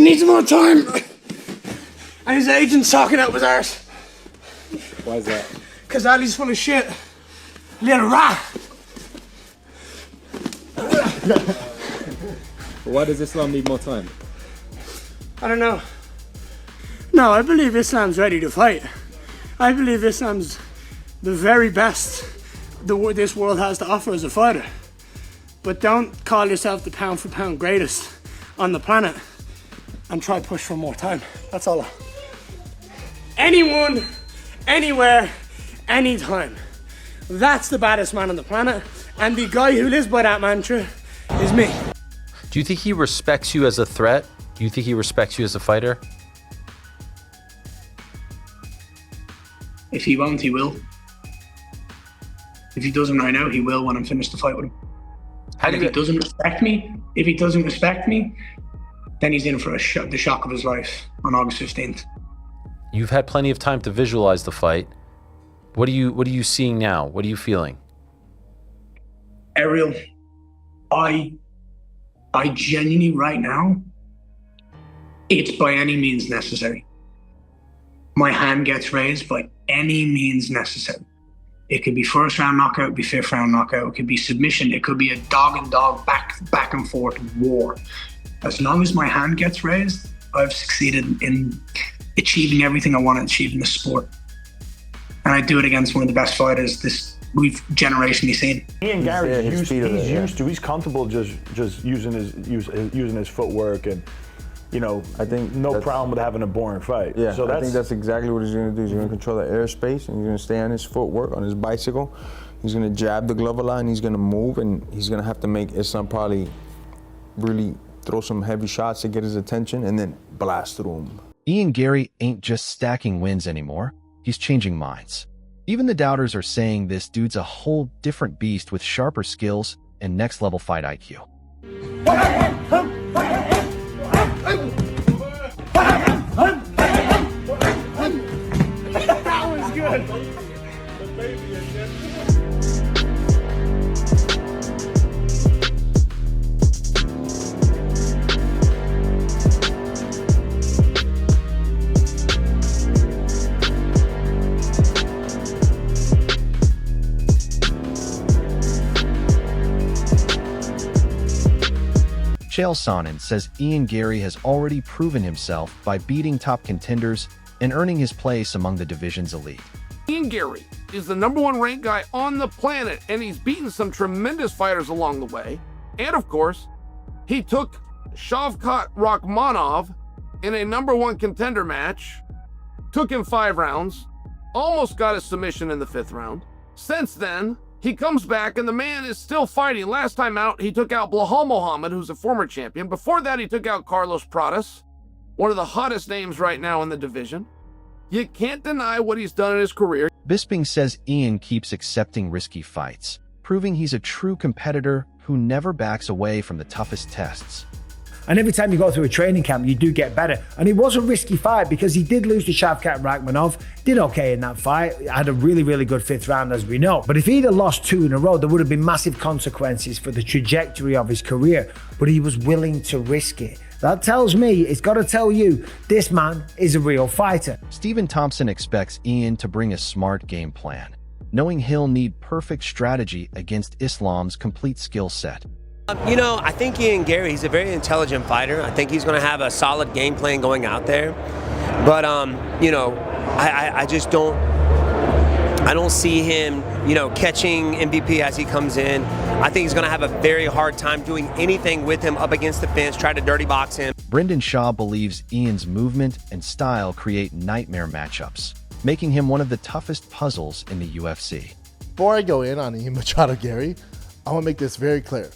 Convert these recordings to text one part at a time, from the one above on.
needs more time. And his agent's talking out his arse. Why is that? Because Ali's full of shit. Little rat. Why does Islam need more time? I don't know. No, I believe Islam's ready to fight. I believe Islam's the very best this world has to offer as a fighter. But don't call yourself the pound for pound greatest on the planet and try to push for more time. That's all. Anyone, anywhere, anytime. That's the baddest man on the planet. And the guy who lives by that mantra is me. Do you think he respects you as a threat? Do you think he respects you as a fighter? If he won't, he will. If he doesn't right now, he will when I'm finished the fight with him. And if he doesn't respect me, then he's in for the shock of his life on August 15th. You've had plenty of time to visualize the fight. What are you seeing now? What are you feeling? Ariel, I genuinely right now, it's by any means necessary. My hand gets raised by any means necessary. It could be first round knockout, it could be fifth round knockout, it could be submission, it could be a dog and dog back and forth war. As long as my hand gets raised, I've succeeded in achieving everything I want to achieve in the sport. And I do it against one of the best fighters we've generationally seen. Ian Garry, he's comfortable just using his footwork, and I think no problem with having a boring fight. Yeah, so I think that's exactly what he's going to do. He's going to control the airspace, and he's going to stay on his footwork, on his bicycle. He's going to jab the glove a lot, and he's going to move, and he's going to have to make Islam probably really throw some heavy shots to get his attention, and then blast through him. Ian Garry ain't just stacking wins anymore. He's changing minds. Even the doubters are saying this dude's a whole different beast with sharper skills and next-level fight IQ. That was good. Chael Sonnen says Ian Garry has already proven himself by beating top contenders and earning his place among the division's elite. Ian Garry is the #1 ranked guy on the planet, and he's beaten some tremendous fighters along the way. And of course, he took Shavkat Rakhmonov in a #1 contender match, took him 5 rounds, almost got a submission in the 5th round. Since then, he comes back, and the man is still fighting. Last time out, he took out Belal Muhammad, who's a former champion. Before that, he took out Carlos Pradas, one of the hottest names right now in the division. You can't deny what he's done in his career. Bisping says Ian keeps accepting risky fights, proving he's a true competitor who never backs away from the toughest tests. And every time you go through a training camp, you do get better. And it was a risky fight because he did lose to Shavkat Rakhmonov, did okay in that fight, had a really, really good 5th round, as we know. But if he'd have lost 2 in a row, there would have been massive consequences for the trajectory of his career. But he was willing to risk it. That tells me, it's got to tell you, this man is a real fighter. Stephen Thompson expects Ian to bring a smart game plan, knowing he'll need perfect strategy against Islam's complete skill set. I think Ian Garry, he's a very intelligent fighter. I think he's going to have a solid game plan going out there. But, I just don't see him, catching MVP as he comes in. I think he's going to have a very hard time doing anything with him up against the fence, try to dirty box him. Brendan Shaw believes Ian's movement and style create nightmare matchups, making him one of the toughest puzzles in the UFC. Before I go in on Ian Machado Garry, I want to make this very clear.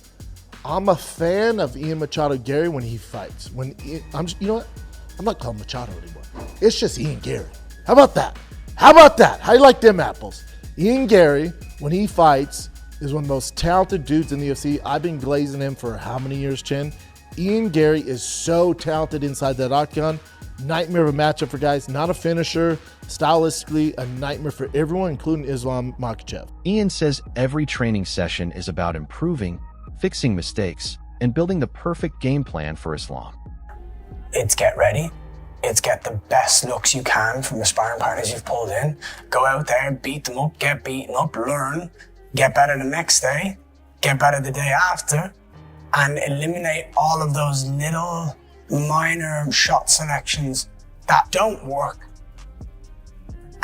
I'm a fan of Ian Machado Garry when he fights. You know what? I'm not calling Machado anymore. It's just Ian Garry. How about that? How you like them apples? Ian Garry, when he fights, is one of the most talented dudes in the UFC. I've been glazing him for how many years, Chin? Ian Garry is so talented inside that octagon. Nightmare of a matchup for guys. Not a finisher. Stylistically, a nightmare for everyone, including Islam Makhachev. Ian says every training session is about improving, fixing mistakes, and building the perfect game plan for Islam. It's get ready. It's get the best looks you can from the sparring partners you've pulled in. Go out there, beat them up, get beaten up, learn, get better the next day, get better the day after, and eliminate all of those little minor shot selections that don't work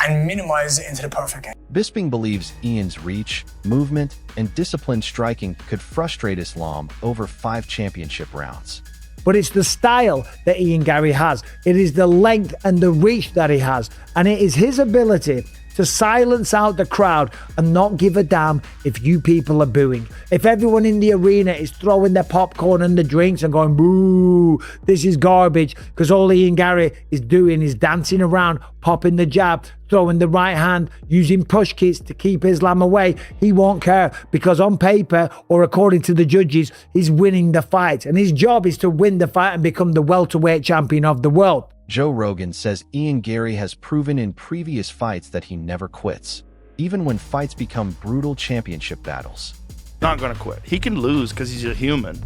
and minimize it into the perfect game. Bisping believes Ian's reach, movement, and disciplined striking could frustrate Islam over 5 championship rounds. But it's the style that Ian Garry has. It is the length and the reach that he has. And it is his ability to silence out the crowd and not give a damn if you people are booing. If everyone in the arena is throwing their popcorn and the drinks and going, boo, this is garbage, because all Ian Garry is doing is dancing around, popping the jab, throwing the right hand, using push kicks to keep Islam away, he won't care, because on paper or according to the judges, he's winning the fight. And his job is to win the fight and become the welterweight champion of the world. Joe Rogan says Ian Garry has proven in previous fights that he never quits, even when fights become brutal championship battles. Not going to quit. He can lose because he's a human,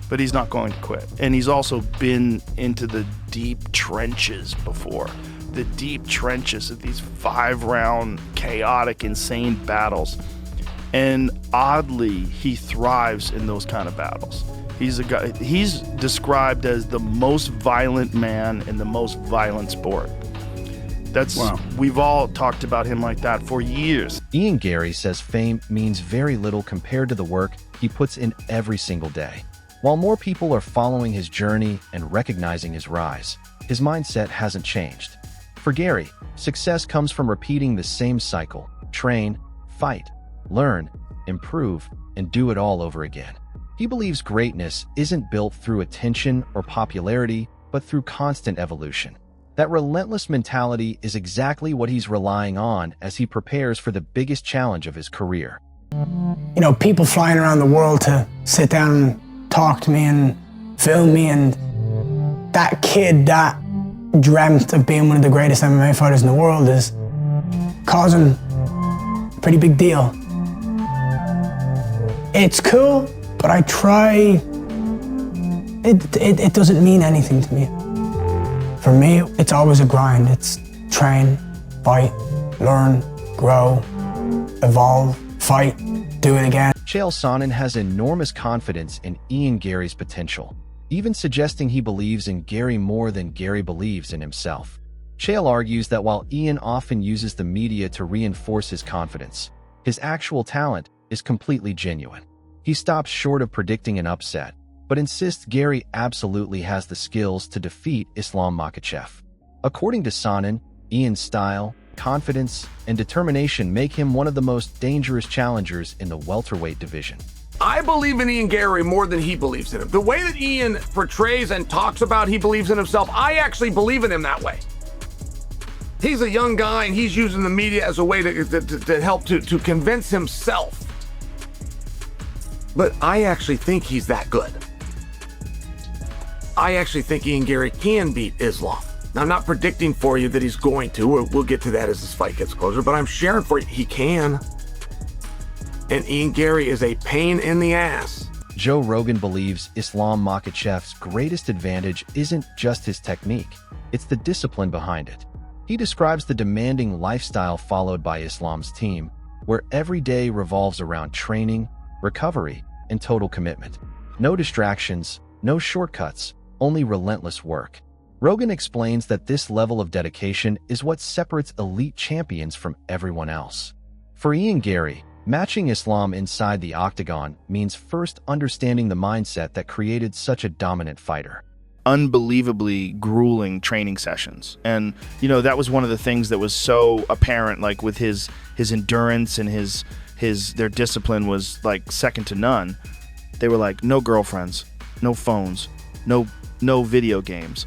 but he's not going to quit. And he's also been into the deep trenches before. The deep trenches of these 5-round, chaotic, insane battles. And oddly, he thrives in those kind of battles. He's a guy. He's described as the most violent man in the most violent sport. We've all talked about him like that for years. Ian Garry says fame means very little compared to the work he puts in every single day. While more people are following his journey and recognizing his rise, his mindset hasn't changed. For Garry, success comes from repeating the same cycle: train, fight, learn, improve, and do it all over again. He believes greatness isn't built through attention or popularity, but through constant evolution. That relentless mentality is exactly what he's relying on as he prepares for the biggest challenge of his career. You know, people flying around the world to sit down and talk to me and film me, and that kid that dreamt of being one of the greatest MMA fighters in the world is causing a pretty big deal. It's cool, but I try, it doesn't mean anything to me. For me, it's always a grind. It's train, fight, learn, grow, evolve, fight, do it again. Chael Sonnen has enormous confidence in Ian Garry's potential, even suggesting he believes in Garry more than Garry believes in himself. Chael argues that while Ian often uses the media to reinforce his confidence, his actual talent is completely genuine. He stops short of predicting an upset, but insists Garry absolutely has the skills to defeat Islam Makhachev. According to Sonnen, Ian's style, confidence, and determination make him one of the most dangerous challengers in the welterweight division. I believe in Ian Garry more than he believes in him. The way that Ian portrays and talks about he believes in himself, I actually believe in him that way. He's a young guy and he's using the media as a way to help to convince himself. But I actually think he's that good. I actually think Ian Garry can beat Islam. Now, I'm not predicting for you that he's going to. We'll get to that as this fight gets closer, but I'm sharing for you he can. And Ian Garry is a pain in the ass. Joe Rogan believes Islam Makhachev's greatest advantage isn't just his technique, it's the discipline behind it. He describes the demanding lifestyle followed by Islam's team, where every day revolves around training, recovery, and total commitment. No distractions, no shortcuts, only relentless work. Rogan explains that this level of dedication is what separates elite champions from everyone else. For Ian Garry, matching Islam inside the octagon means first understanding the mindset that created such a dominant fighter. Unbelievably grueling training sessions. And, you know, that was one of the things that was so apparent, like with his endurance and their discipline was like second to none. They were like, no girlfriends, no phones, no video games.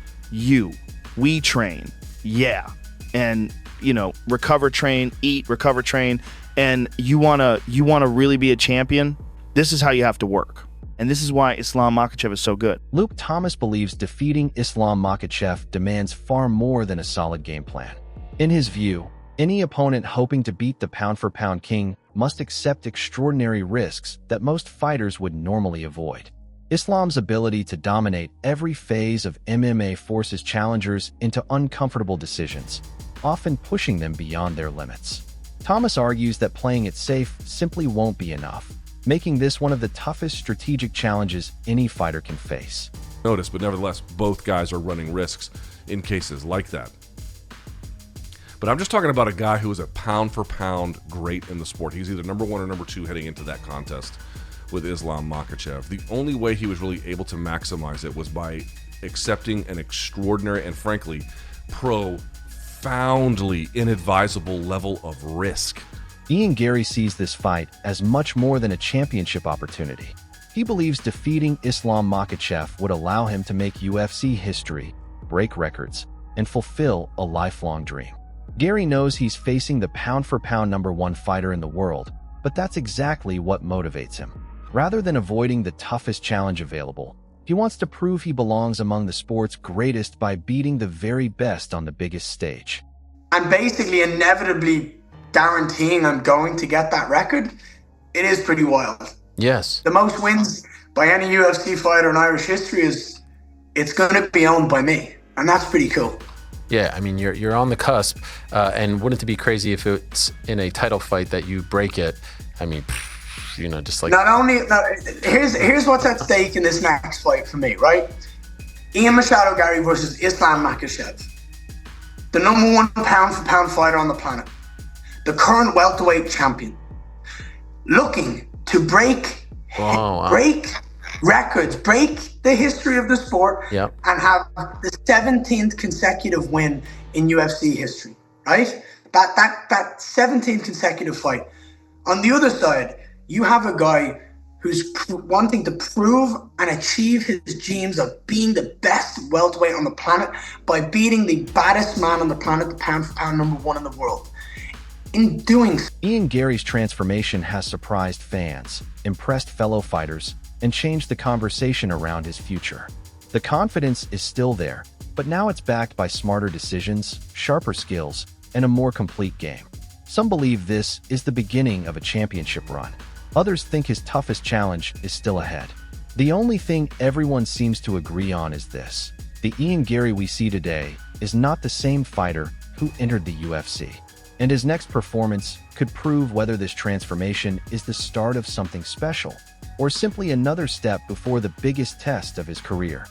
We train. Yeah. And, you know, recover, train, eat, recover, train. And you wanna really be a champion? This is how you have to work. And this is why Islam Makhachev is so good. Luke Thomas believes defeating Islam Makhachev demands far more than a solid game plan. In his view, any opponent hoping to beat the pound-for-pound king must accept extraordinary risks that most fighters would normally avoid. Islam's ability to dominate every phase of MMA forces challengers into uncomfortable decisions, often pushing them beyond their limits. Thomas argues that playing it safe simply won't be enough, making this one of the toughest strategic challenges any fighter can face. Notice, but nevertheless, both guys are running risks in cases like that. But I'm just talking about a guy who is a pound-for-pound great in the sport. He's either number 1 or number 2 heading into that contest with Islam Makhachev. The only way he was really able to maximize it was by accepting an extraordinary and, frankly, profoundly inadvisable level of risk. Ian Garry sees this fight as much more than a championship opportunity. He believes defeating Islam Makhachev would allow him to make UFC history, break records, and fulfill a lifelong dream. Garry knows he's facing the pound-for-pound number 1 fighter in the world, but that's exactly what motivates him. Rather than avoiding the toughest challenge available, he wants to prove he belongs among the sport's greatest by beating the very best on the biggest stage. I'm basically inevitably guaranteeing I'm going to get that record. It is pretty wild. Yes. The most wins by any UFC fighter in Irish history it's going to be owned by me, and that's pretty cool. Yeah, I mean, you're on the cusp, and wouldn't it be crazy if it's in a title fight that you break it? I mean, just like... Here's what's at stake in this next fight for me, right? Ian Machado Garry versus Islam Makhachev. The number 1 pound-for-pound fighter on the planet. The current welterweight champion. Looking to break records, break the history of the sport, yep, and have the 17th consecutive win in UFC history, right? That 17th consecutive fight. On the other side, you have a guy who's wanting to prove and achieve his dreams of being the best welterweight on the planet by beating the baddest man on the planet, the pound-for-pound number 1 in the world. In doing so, Ian Garry's transformation has surprised fans, impressed fellow fighters, and changed the conversation around his future. The confidence is still there, but now it's backed by smarter decisions, sharper skills, and a more complete game. Some believe this is the beginning of a championship run. Others think his toughest challenge is still ahead. The only thing everyone seems to agree on is this: the Ian Garry we see today is not the same fighter who entered the UFC, and his next performance could prove whether this transformation is the start of something special or simply another step before the biggest test of his career.